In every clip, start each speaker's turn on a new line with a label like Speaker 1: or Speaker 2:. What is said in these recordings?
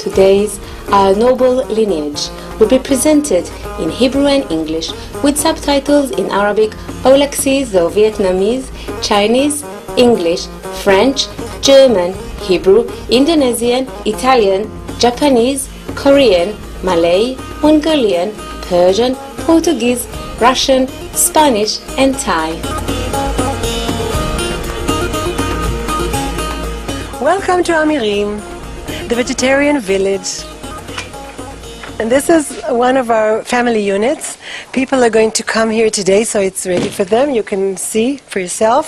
Speaker 1: Today's Our Noble Lineage will be presented in Hebrew and English with subtitles in Arabic, Aulaxese or Vietnamese, Chinese, English, French, German, Hebrew, Indonesian, Italian, Japanese, Korean, Malay, Mongolian, Persian, Portuguese, Russian, Spanish and Thai.
Speaker 2: Welcome to Amirim, the vegetarian village. And this is one of our family units. People are going to come here today, so it's ready for them. You can see for yourself.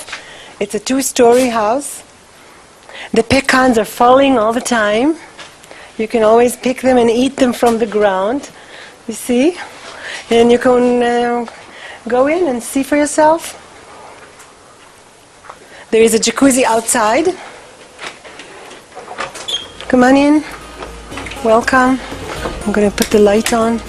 Speaker 2: It's a 2-story house. The pecans are falling all the time. You can always pick them and eat them from the ground, you see. And you can go in and see for yourself. There is a jacuzzi outside. Come on in. Welcome. I'm going to put the light on.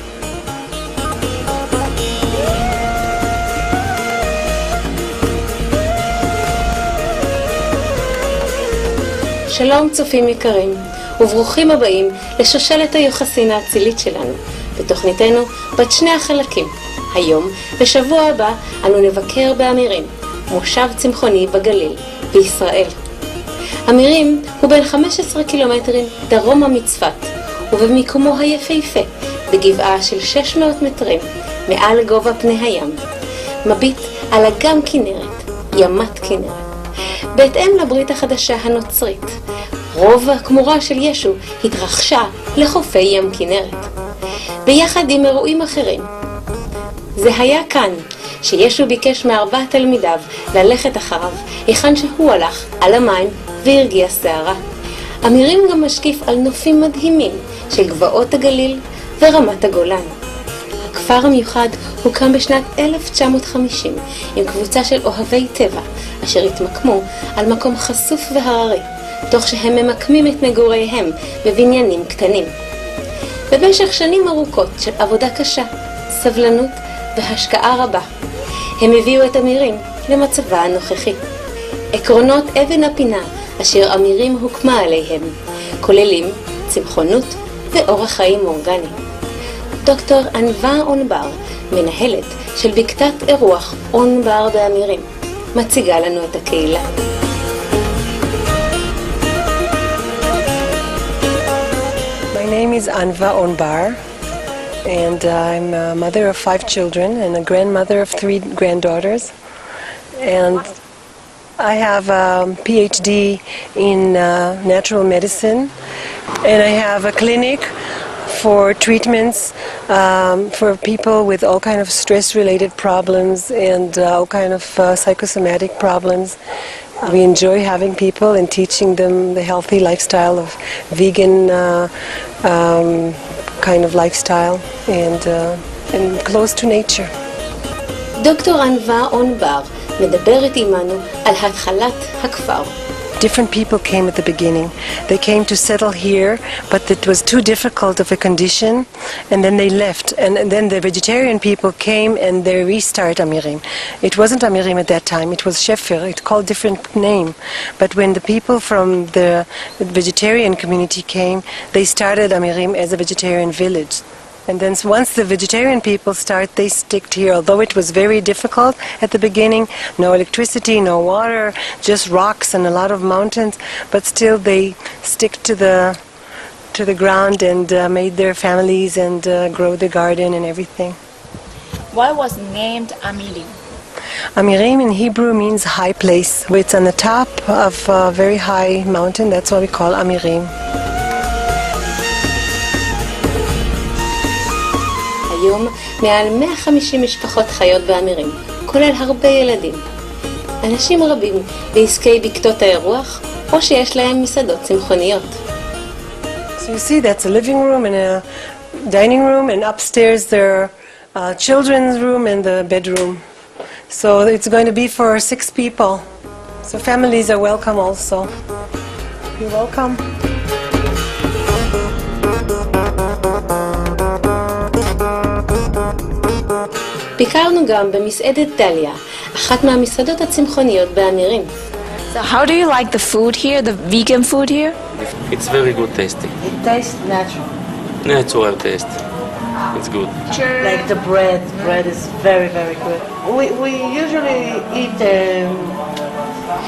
Speaker 1: שלום צופים יקרים, וברוכים הבאים לשושלת היוחסין האצילית שלנו, בתוכניתנו בת שני החלקים. היום, בשבוע הבא, אנו נבקר באמירים, מושב צמחוני בגליל, בישראל. אמירים הוא בין 15 קילומטרים דרומה מצפת, ובמיקומו היפהפה, בגבעה של 600 מטרים, מעל גובה פני הים. מביט על אגם כנרת, ימת כנרת. בהתאם לברית החדשה הנוצרית, רוב הכמורה של ישו התרחשה לחופי ים כנרת, ביחד עם אירועים אחרים. זה היה כאן שישו ביקש מ4 תלמידיו ללכת אחריו, היכן שהוא הלך על המים והרגיע שערה. אמירים גם משקיף על נופים מדהימים של גבעות הגליל ורמת הגולן. הכפר המיוחד הוקם בשנת 1950 עם קבוצה של אוהבי טבע אשר התמקמו על מקום חשוף והררי, תוך שהם ממקמים את מגוריהם בבניינים קטנים. במשך שנים ארוכות של עבודה קשה, סבלנות והשקעה רבה, הם הביאו את אמירים למצבה הנוכחי. עקרונות אבן הפינה אשר אמירים הוקמה עליהם כוללים צמחונות ואורח חיים אורגני. דוקטור ענווה אונבר, מנהלת של בקתת אירוח אונבר באמירים, מציגה לנו את הקהילה.
Speaker 2: My name is Anva Onbar, and I'm a mother of 5 children and a grandmother of 3 granddaughters. And I have a PhD in natural medicine, and I have a clinic for treatments for people with all kind of stress-related problems and all kind of psychosomatic problems. We enjoy having people and teaching them the healthy lifestyle of vegan kind of lifestyle and close to nature.
Speaker 1: דוקטור ענווה אונבר מדברת עמנו על התחלת הכפר.
Speaker 2: Different people came at the beginning. They came to settle here, but it was too difficult of a condition, and then they left. And then the vegetarian people came and they restart Amirim. It wasn't Amirim at that time, it was Shefer, it called different name. But when the people from the vegetarian community came, they started Amirim as a vegetarian village. And then once the vegetarian people start, they sticked here. Although it was very difficult at the beginning, no electricity, no water, just rocks and a lot of mountains, but still they stick to the ground and made their families and grow the garden and everything.
Speaker 3: Why was named Amirim?
Speaker 2: Amirim in Hebrew means high place. It's on the top of a very high mountain. That's why we call Amirim.
Speaker 1: היום מעל 150 משפחות חיות באמירים, כולל הרבה ילדים. אנשים רבים בעסקי בקתות האירוח, או שיש להם מסעדות צמחוניות.
Speaker 2: So you see, that's a living room and a dining room, and upstairs there are children's room and the bedroom. So it's going to be for 6 people. So families are welcome also. You're welcome.
Speaker 1: ביקרנו גם במסעדת דליה, אחת מהמסעדות הצמחוניות באמירים.
Speaker 3: So how do you like the food here, the vegan food here?
Speaker 4: It's very good tasting.
Speaker 5: It tastes natural.
Speaker 4: Natural taste. It's good.
Speaker 5: Like the bread. Bread is very, very good. We usually eat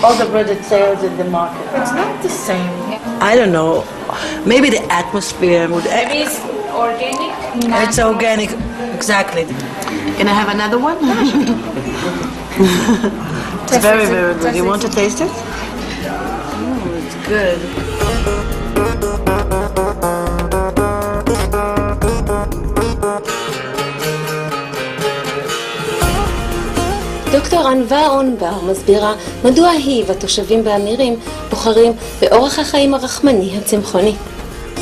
Speaker 5: all the bread that sells in the market. It's not the same. I don't know. Maybe the atmosphere would...
Speaker 3: Maybe it's organic.
Speaker 5: It's organic. Exactly. Can I have another one? It's very, very good. You want to taste it? Oh, it's good.
Speaker 1: דוקטור ענווה אונבר מסבירה מדוע היא והתושבים באמירים בוחרים באורח החיים הרחמני הצמחוני.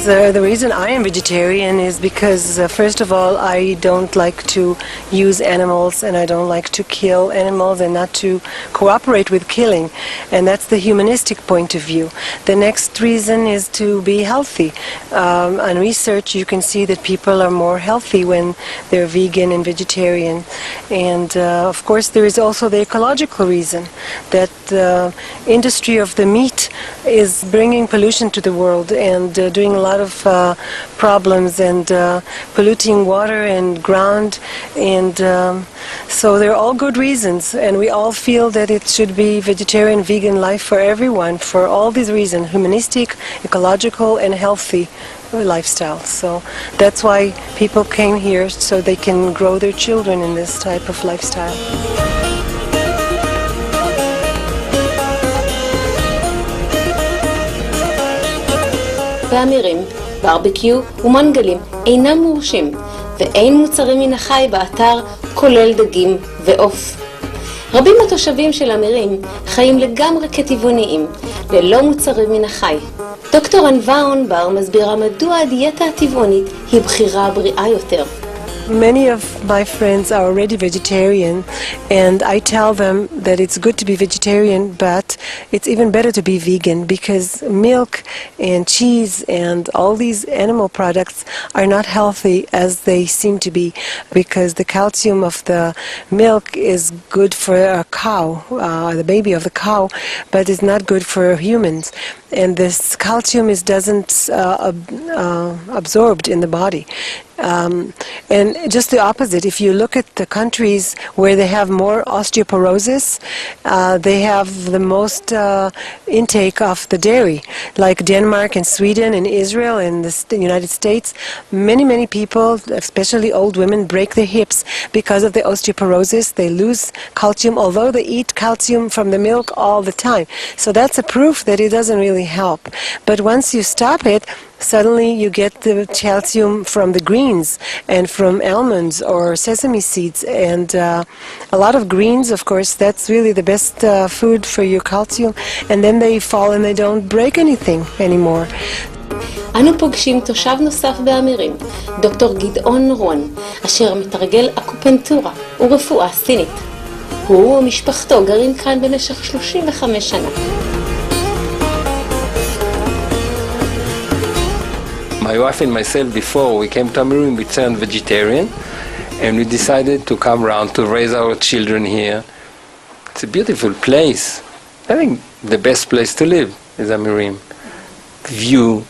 Speaker 2: The reason I am vegetarian is because, first of all, I don't like to use animals and I don't like to kill animals and not to cooperate with killing. And that's the humanistic point of view. The next reason is to be healthy. On research, you can see that people are more healthy when they're vegan and vegetarian. And, of course, there is also the ecological reason that the industry of the meat is bringing pollution to the world and doing a lot of problems and polluting water and ground, and so they're all good reasons, and we all feel that it should be vegetarian, vegan life for everyone, for all these reasons: humanistic, ecological, and healthy lifestyle. So that's why people came here, so they can grow their children in this type of lifestyle.
Speaker 1: באמירים, ברבקיו ומנגלים אינם מורשים, ואין מוצרים מן החי באתר, כולל דגים ועוף. רבים מהתושבים של אמירים חיים לגמרי כטבעוניים, ללא מוצרים מן החי. דוקטור ענווה אונבר מסבירה מדוע הדיאטה הטבעונית היא בחירה בריאה יותר.
Speaker 2: Many of my friends are already vegetarian, and I tell them that it's good to be vegetarian, but it's even better to be vegan, because milk and cheese and all these animal products are not healthy as they seem to be, because the calcium of the milk is good for a cow, the baby of the cow, but it's not good for humans. And this calcium doesn't absorbed in the body. And just the opposite, if you look at the countries where they have more osteoporosis, they have the most intake of the dairy, like Denmark and Sweden and Israel and the United States. Many people, especially old women, break their hips because of the osteoporosis. They lose calcium, although they eat calcium from the milk all the time. So that's a proof that it doesn't really help. But once you stop it, suddenly you get the calcium from the greens and from almonds or sesame seeds, and a lot of greens, of course, that's really the best food for your calcium, and then they fall and they don't break anything anymore.
Speaker 1: אנו פוגשים תושב נוסף באמירים, דוקטור גדעון רון, אשר מתרגל אקופנטורה ורפואה סינית. הוא ומשפחתו גרים כאן במשך 35 שנה.
Speaker 6: My wife and myself, before we came to Amirim, we turned vegetarian, and we decided to come around to raise our children here. It's a beautiful place. I think the best place to live is Amirim. View,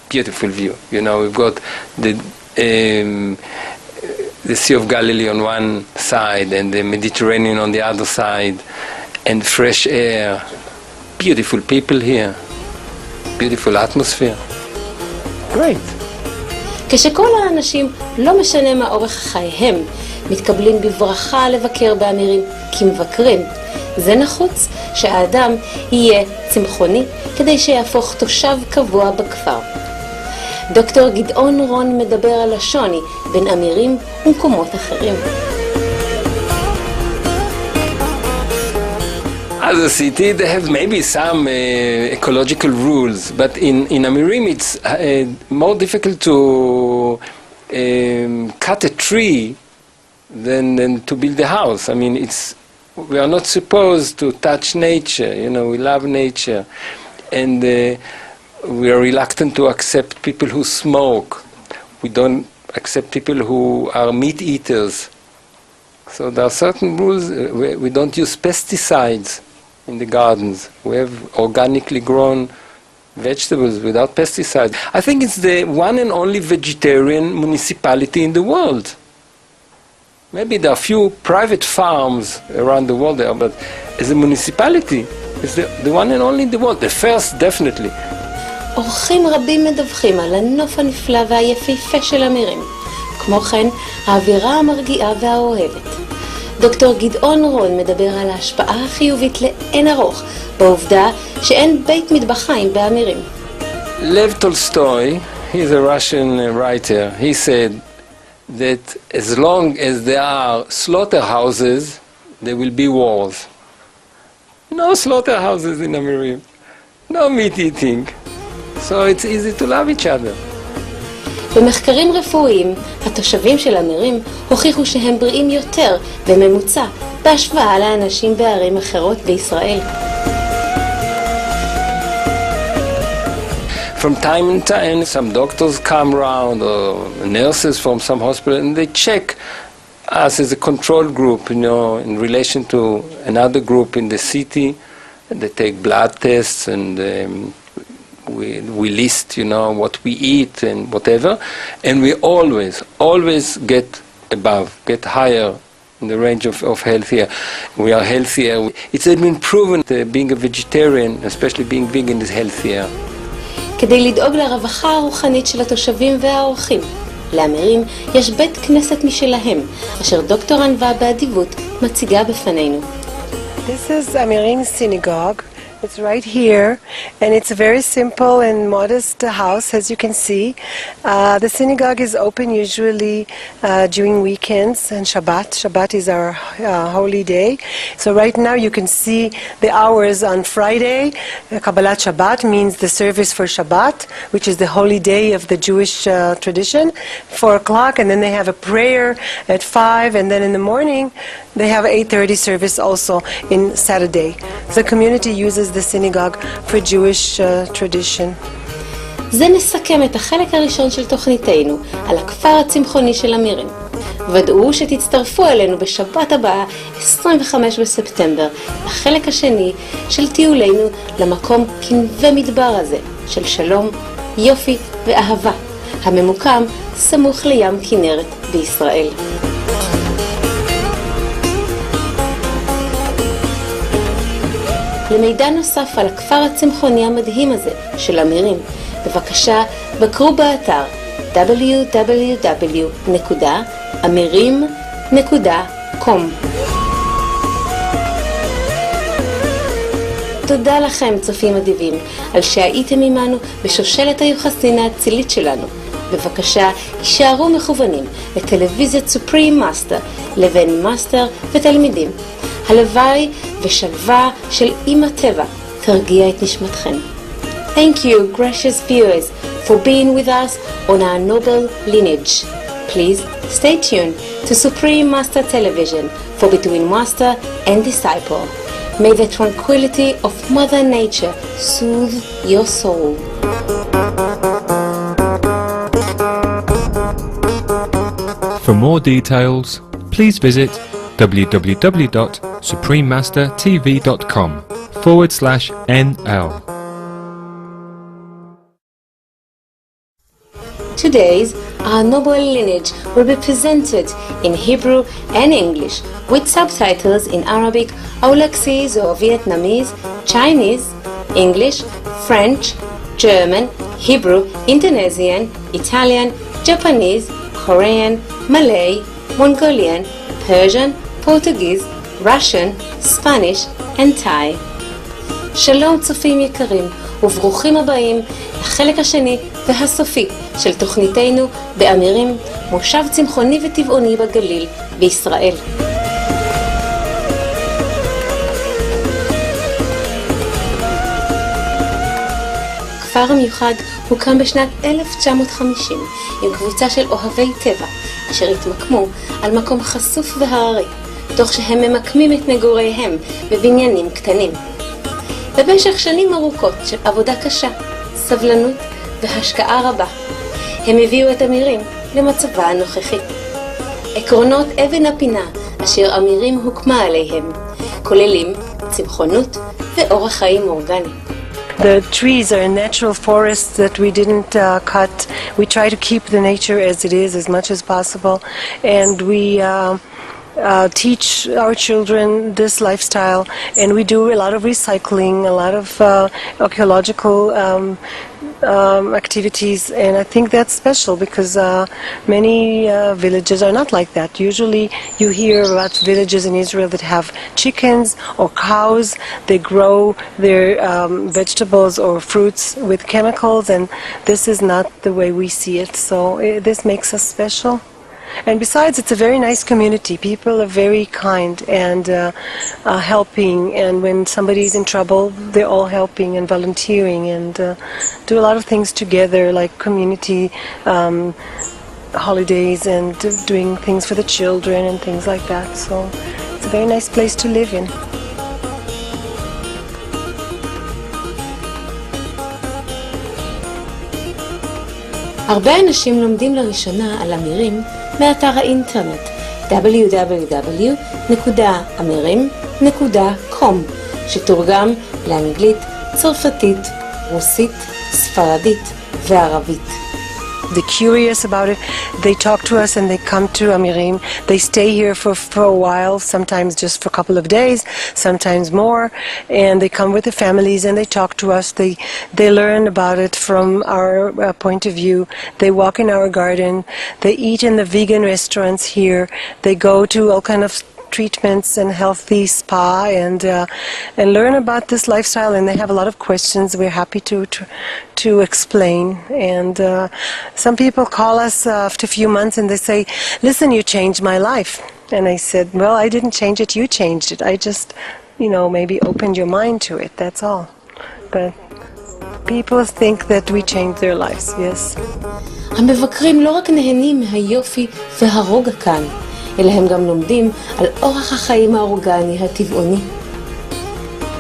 Speaker 6: beautiful view. You know, we've got the Sea of Galilee on one side and the Mediterranean on the other side, and fresh air. Beautiful people here. Beautiful atmosphere. Great.
Speaker 1: כשכל האנשים, לא משנה מה אורך חייהם, מתקבלים בברכה לבקר באמירים כמבקרים. זה נחוץ שהאדם יהיה צמחוני כדי שיהפוך תושב קבוע בכפר. דוקטור גדעון רון מדבר על השוני בין אמירים ומקומות אחרים.
Speaker 6: As a city, they have maybe some ecological rules, but in Amirim it's more difficult to cut a tree than to build a house. I mean, we are not supposed to touch nature. You know, we love nature, and we are reluctant to accept people who smoke. We don't accept people who are meat eaters. So there are certain rules. We don't use pesticides in the gardens. We have organically grown vegetables without pesticides. I think it's the one and only vegetarian municipality in the world. Maybe there are few private farms around the world there, but as a municipality, it's the one and only in the world. The first, definitely.
Speaker 1: אורחים רבים מדווחים על הנוף הנפלא והיפהפה של אמירים. כמו כן, האווירה המרגיעה והאוהבת. דוקטור גדעון רון מדבר על ההשפעה החיובית לאין ארוך בעובדה שאין בית מטבחיים באמירים.
Speaker 6: Lev Tolstoy, he's a Russian writer, he said that as long as there are slaughterhouses, there will be wars. No slaughterhouses in Amirim, no meat eating, so it's easy to love each other.
Speaker 1: במחקרים רפואיים, התושבים של אמירים הוכיחו שהם בריאים יותר בממוצע בהשוואה לאנשים בערים אחרות בישראל.
Speaker 6: From time to time, some doctors come around, or nurses from some hospital, and they check us as a control group, in relation to another group in the city. They take blood tests, and we list, what we eat and whatever, and we always get higher in the range of healthier. We are healthier. It's been proven that being a vegetarian, especially being vegan, is healthier.
Speaker 1: כדי לדאוג לרווחה הרוחנית של התושבים והאורחים, לאמירים יש בית כנסת משלהם, אשר דוקטור ענווה באדיבות מציגה בפנינו.
Speaker 2: This is Amirim synagogue. It's right here, and it's a very simple and modest house, as you can see. The synagogue is open usually during weekends and Shabbat. Shabbat is our holy day. So right now you can see the hours on Friday. Kabbalat Shabbat means the service for Shabbat, which is the holy day of the Jewish tradition, 4 o'clock, and then they have a prayer at 5, and then in the morning they have 8:30 service also in Saturday. The community uses the synagogue for Jewish tradition.
Speaker 1: זה נסכם את החלק הראשון של תוכניתנו על הכפר הצמחוני של אמירים. ודאו שתצטרפו אלינו בשבת הבאה, 25 בספטמבר, החלק השני של טיולנו למקום כנבי מדבר הזה של שלום, יופי ואהבה, הממוקם סמוך לים כנרת בישראל. למידע נוסף על הכפר הצמחוני המדהים הזה של אמירים, בבקשה בקרו באתר www.amirim.com. תודה לכם צופים אדיבים על שהייתם עמנו בשושלת היוחסין האצילית שלנו. בבקשה יישארו מכוונים לטלוויזיית סופרים מאסטר לבין מאסטר ותלמידים. הלוואי ושלווה של אמא טבע תרגיע את נשמתכם. Thank you, gracious viewers, for being with us on our noble lineage. Please stay tuned to Supreme Master Television for Between Master and Disciple. May the tranquility of Mother Nature soothe your soul.
Speaker 7: For more details, please visit www.suprememastertv.com/NL.
Speaker 1: Today's Our Noble Lineage will be presented in Hebrew and English with subtitles in Arabic, Aulacese or Vietnamese, Chinese, English, French, German, Hebrew, Indonesian, Italian, Japanese, Korean, Malay, Mongolian, Persian, Portuguese, Russian, Spanish and Thai. שלום צופים יקרים וברוכים הבאים לחלק השני והסופי של תוכניתנו באמירים, מושב צמחוני וטבעוני בגליל בישראל. הכפר המיוחד הוקם בשנת 1950 עם קבוצה של אוהבי טבע אשר התמקמו על מקום חשוף והררי, תוך שהם ממקמים את מגוריהם בבניינים קטנים. במשך שנים ארוכות של עבודה קשה, סבלנות והשקעה רבה, הם הביאו את אמירים למצבה הנוכחי. עקרונות אבן הפינה אשר אמירים הוקמה עליהם כוללים צמחונות ואורח חיים אורגני.
Speaker 2: The trees are natural forests that we didn't cut. We try to keep the nature as it is as much as possible, and we teach our children this lifestyle, and we do a lot of recycling, a lot of archaeological activities, and I think that's special because many villages are not like that. Usually you hear about villages in Israel that have chickens or cows. They grow their vegetables or fruits with chemicals, and this is not the way we see it, so this makes us special. And besides, it's a very nice community. People are very kind and helping, and when somebody's in trouble, they're all helping and volunteering and do a lot of things together, like community holidays and doing things for the children and things like that. So it's a very nice place to live in.
Speaker 1: הרבה אנשים לומדים לראשונה על אמירים מאתר האינטרנט www.amirim.com, שתורגם לאנגלית, צרפתית, רוסית, ספרדית וערבית.
Speaker 2: They're curious about it. They talk to us and they come to Amirim. They stay here for a while, sometimes just for a couple of days, sometimes more. And they come with their families and they talk to us. They learn about it from our point of view. They walk in our garden. They eat in the vegan restaurants here. They go to all kind of treatments and healthy spa and learn about this lifestyle, and they have a lot of questions. We're happy to explain, and some people call us after a few months and they say, listen, you changed my life. And I said, well, I didn't change it, you changed it. I just, maybe opened your mind to it, that's all. But people think that we changed their lives, yes.
Speaker 1: המבקרים לא רק נהנים מהיופי והרוגע כאן, אלא הם גם לומדים על אורח החיים האורגני הטבעוני.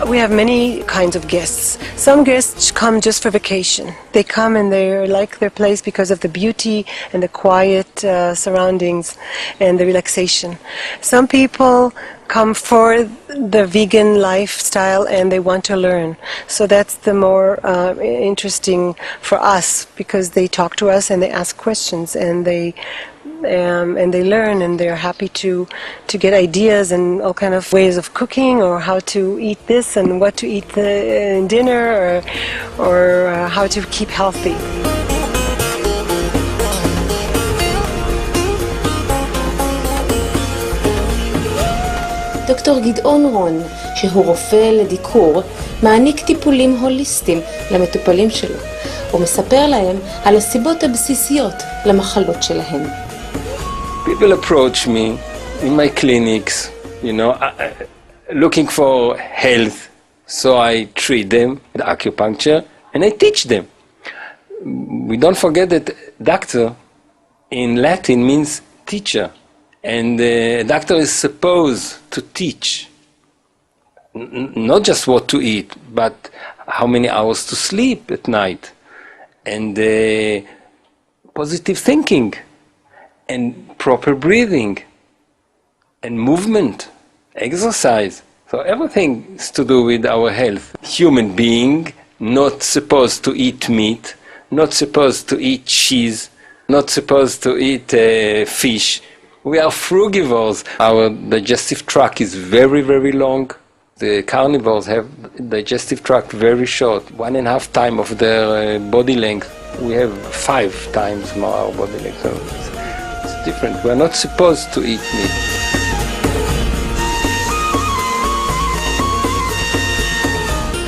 Speaker 2: We have many kinds of guests. Some guests come just for vacation. They come and they like their place because of the beauty and the quiet surroundings and the relaxation. Some people come for the vegan lifestyle and they want to learn. So that's the more interesting for us, because they talk to us and they ask questions and they learn, and they're happy to get ideas and all kind of ways of cooking, or how to eat this and what to eat in dinner, or how to keep healthy.
Speaker 1: דוקטור גדעון רון, שהוא רופא לדיקור, מעניק טיפולים הוליסטיים למטופלים שלו. הוא מספר להם על הסיבות הבסיסיות למחלות שלהם.
Speaker 6: People approach me in my clinics, looking for health. So I treat them with acupuncture and I teach them. We don't forget that doctor in Latin means teacher. And the doctor is supposed to teach, not just what to eat, but how many hours to sleep at night, and positive thinking, and proper breathing, and movement, exercise. So everything is to do with our health. Human being, not supposed to eat meat, not supposed to eat cheese, not supposed to eat fish. We are frugivores. Our digestive tract is very, very long. The carnivores have digestive tract very short, 1.5 times of their body length. We have 5 times more our body length. So it's different. We are not supposed to eat meat.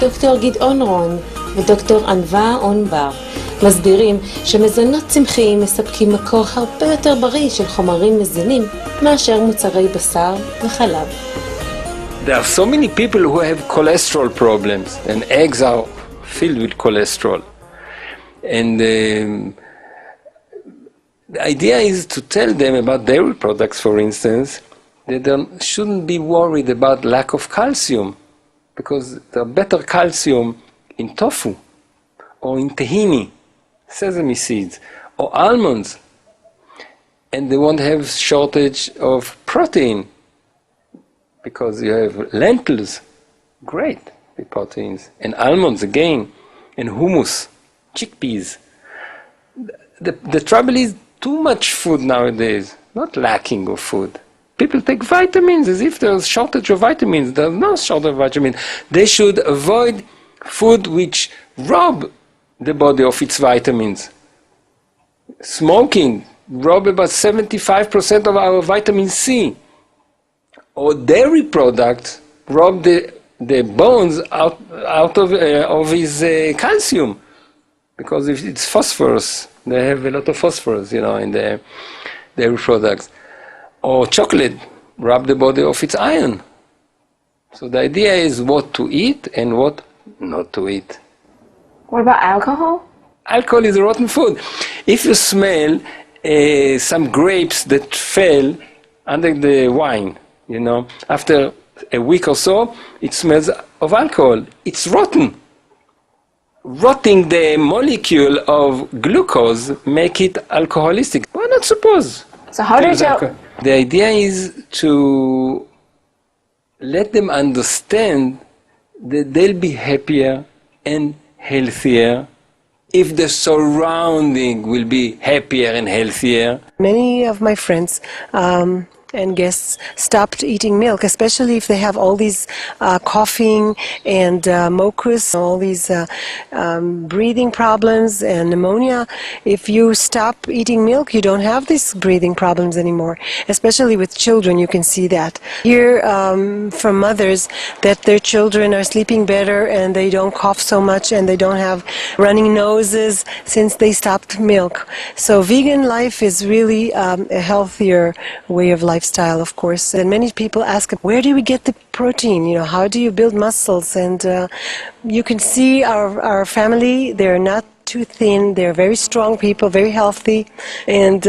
Speaker 1: דוקטור גדעון רון ודוקטור ענווה אונבר מסבירים שמזונות צמחיים מספקים מקור הרבה יותר בריא של חומרים מזינים מאשר מוצרי בשר וחלב.
Speaker 6: There are so many people who have cholesterol problems, and eggs are filled with cholesterol. And the idea is to tell them about dairy products, for instance, that they shouldn't be worried about lack of calcium, because there's better calcium in tofu, or in tahini, sesame seeds, or almonds, and they won't have shortage of protein, because you have lentils, great with proteins, and almonds again. and hummus, chickpeas. The trouble is too much food nowadays, not lacking of food. People take vitamins as if there's shortage of vitamins. There's no shortage of vitamins. They should avoid food which rob the body of its vitamins. Smoking rob about 75% of our vitamin C. Or dairy products rob the bones out of his calcium. Because if it's phosphorus, they have a lot of phosphorus, in the dairy products. Or chocolate rob the body of its iron. So the idea is what to eat and what not to eat.
Speaker 3: What about alcohol?
Speaker 6: Alcohol is rotten food. If you smell some grapes that fell under the wine, after a week or so, it smells of alcohol. It's rotten. Rotting the molecule of glucose make it alcoholistic. Why not suppose?
Speaker 3: So how do you tell?
Speaker 6: The idea is to let them understand that they'll be happier and healthier if the surrounding will be happier and healthier.
Speaker 2: Many of my friends and guests stopped eating milk, especially if they have all these coughing and mucus, all these breathing problems and pneumonia. If you stop eating milk, you don't have these breathing problems anymore, especially with children. You can see that. Hear from mothers that their children are sleeping better and they don't cough so much and they don't have running noses since they stopped milk. So vegan life is really a healthier way of lifestyle, of course. And many people ask, where do we get the protein? How do you build muscles? And you can see our family, they're not too thin, they're very strong people, very healthy. And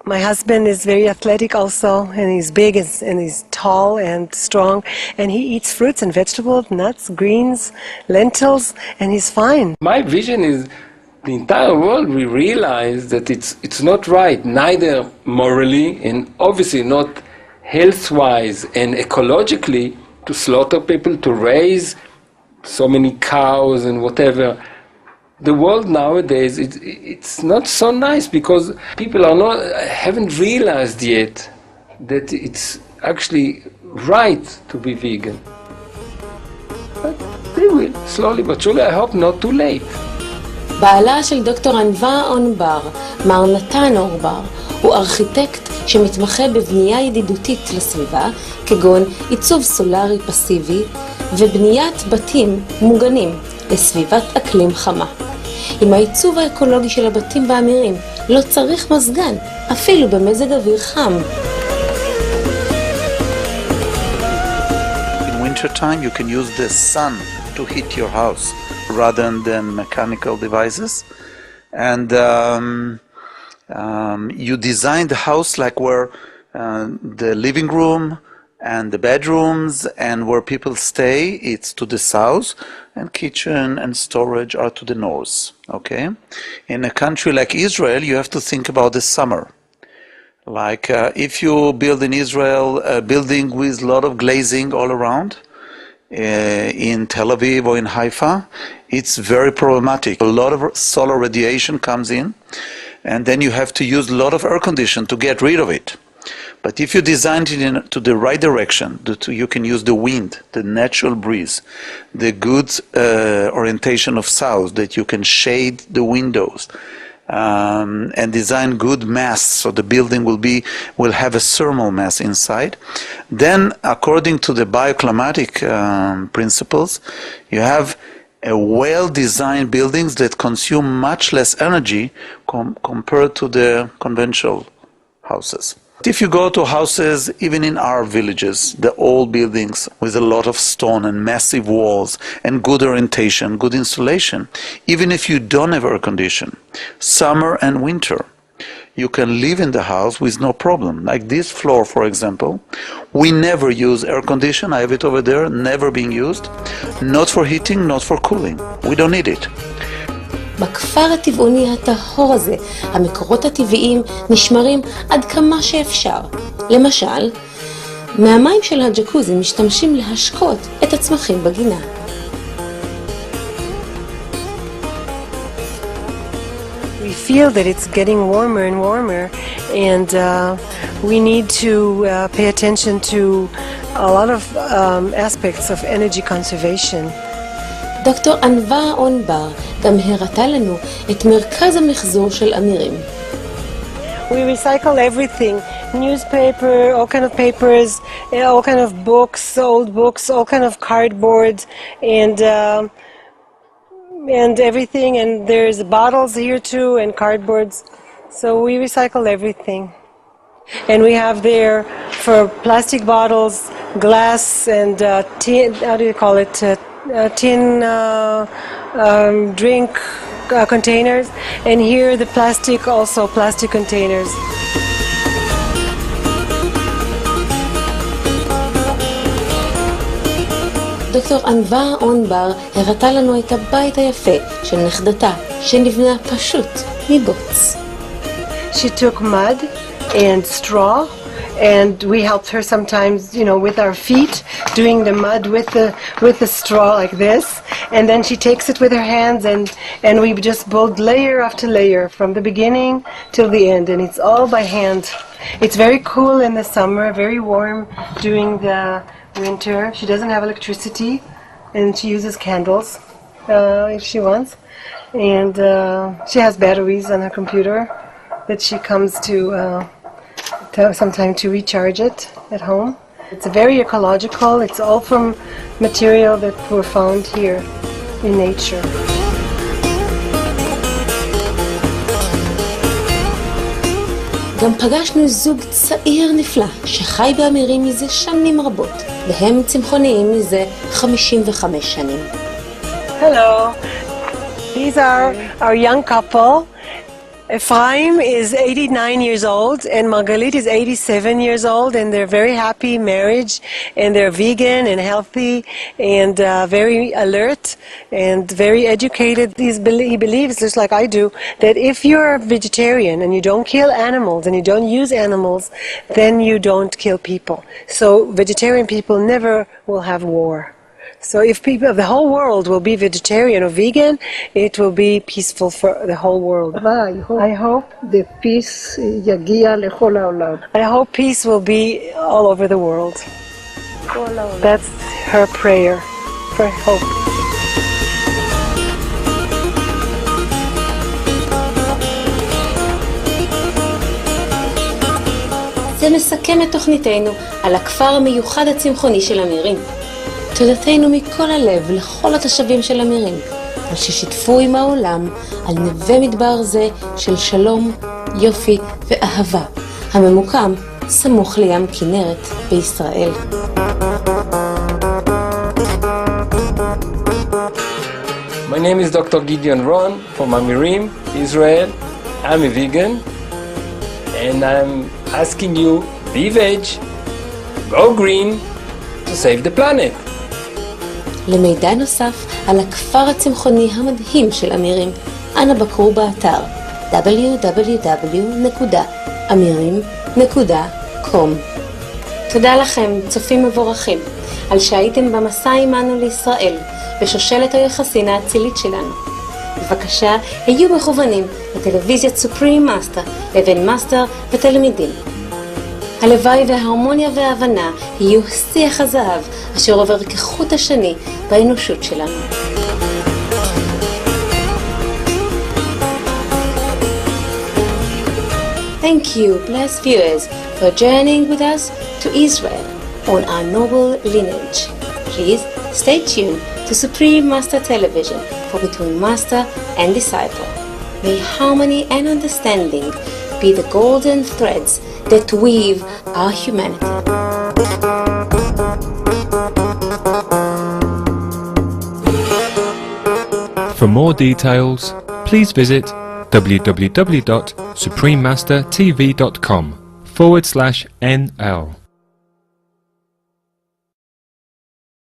Speaker 2: my husband is very athletic also, and he's big and he's tall and strong. And he eats fruits and vegetables, nuts, greens, lentils, and he's fine.
Speaker 6: My vision is the entire world, we realize that it's not right, neither morally and obviously not health-wise and ecologically, to slaughter people, to raise so many cows and whatever. The world nowadays, it's not so nice because people haven't realized yet that it's actually right to be vegan. But they will, slowly but surely, I hope not too late.
Speaker 1: בעלה של דוקטור ענווה אונבר, מר נתן אורבר, הוא ארכיטקט שמתמחה בבנייה ידידותית לסביבה, כגון עיצוב סולרי פסיבי ובניית בתים מוגנים לסביבת אקלים חמה. עם העיצוב האקולוגי של הבתים באמירים לא צריך מזגן, אפילו במזג אוויר חם.
Speaker 8: In winter time you can use the sun to heat your house rather than mechanical devices, and you design the house like where the living room and the bedrooms and where people stay, it's to the south, and kitchen and storage are to the north. Okay, in a country like Israel you have to think about the summer. Like if you build in Israel a building with a lot of glazing all around, in Tel Aviv or in Haifa, it's very problematic. A lot of solar radiation comes in, and then you have to use a lot of air conditioning to get rid of it. But if you design it to the right direction, you can use the wind, the natural breeze, the good orientation of south, that you can shade the windows, and design good mass, so the building will have a thermal mass inside. Then, according to the bioclimatic principles, you have a well-designed buildings that consume much less energy compared to the conventional houses. If you go to houses, even in our villages, the old buildings with a lot of stone and massive walls and good orientation, good insulation, even if you don't have air conditioning, summer and winter, you can live in the house with no problem. Like this floor, for example, we never use air conditioning. I have it over there, never being used. Not for heating, not for cooling. We don't need it.
Speaker 1: בכפר הטבעוני הטהור הזה, המקורות הטבעיים נשמרים עד כמה שאפשר. למשל, מהמים של הג'קוזי משתמשים להשקות את הצמחים בגינה.
Speaker 2: feel that it's getting warmer and warmer, and we need to pay attention to a lot of aspects of energy conservation.
Speaker 1: דוקטור ענווה אונבר גם הראתה לנו את מרכז המחזור של אמירים.
Speaker 2: We recycle everything, newspaper, all kind of papers, all kind of books, old books, all kind of cardboard, and everything. And there's bottles here too, and cardboards. So we recycle everything. And we have there for plastic bottles, glass, and tin. How do you call it? Tin drink containers, and here the plastic, also plastic containers.
Speaker 1: דוקטור ענווה אונבר הראתה לנו את הבית היפה של נכדתה, שנבנה פשוט מבוץ.
Speaker 2: She took mud and straw, and we helped her sometimes, you know, with our feet, doing the mud with the straw like this, and then she takes it with her hands, and we just build layer after layer from the beginning till the end, and it's all by hand. It's very cool in the summer, very warm during the winter. She doesn't have electricity, and she uses candles if she wants, and she has batteries on her computer that she comes to sometime to recharge it at home. It's very ecological. It's all from material that were found here in nature.
Speaker 1: גם פגשנו זוג צעיר נפלא שחי באמירים מזה שנים רבות, והם צמחוניים מזה 55 שנים.
Speaker 2: Hello. These are our young couple. Ephraim is 89 years old and Margalit is 87 years old, and they're very happy marriage, and they're vegan and healthy and very alert and very educated. He believes, just like I do, that if you're a vegetarian and you don't kill animals and you don't use animals, then you don't kill people. So vegetarian people never will have war. So if people of the whole world will be vegetarian or vegan, it will be peaceful for the whole world. I hope
Speaker 9: the peace יגיע לכל העולם.
Speaker 2: I hope peace will be all over the world. That's her prayer for hope.
Speaker 1: זה מסכם את תוכניתנו על הכפר המיוחד הצמחוני של אמירים. תודתנו מכל הלב לכל התושבים של אמירים, על ששיתפו עם העולם על נווה מדבר זה של שלום, יופי ואהבה, הממוקם סמוך לים כנרת בישראל.
Speaker 6: My name is Dr. Gideon Ron from Amirim, Israel. I'm a vegan, and I'm asking you, be veg, go green, to save the planet.
Speaker 1: למידע נוסף על הכפר הצמחוני המדהים של אמירים, אנא בקרו באתר www.amirim.com. תודה לכם, צופים מבורכים, על שהייתם במסע עמנו לישראל, בשושלת היחסין האצילית שלנו. בבקשה, היו מכוונים לטלוויזיית סופרים מאסטר, לבין מאסטר ותלמידים. הלוואי וההרמוניה וההבנה יהיו שיח הזהב אשר עובר כחוט השני באנושות שלנו. Thank you, blessed viewers, for journeying with us to Israel on our noble lineage. Please stay tuned to Supreme Master Television for Between Master and Disciple. May harmony and understanding be the golden threads that weave our humanity.
Speaker 7: For more details, please visit www.suprememastertv.com/NL.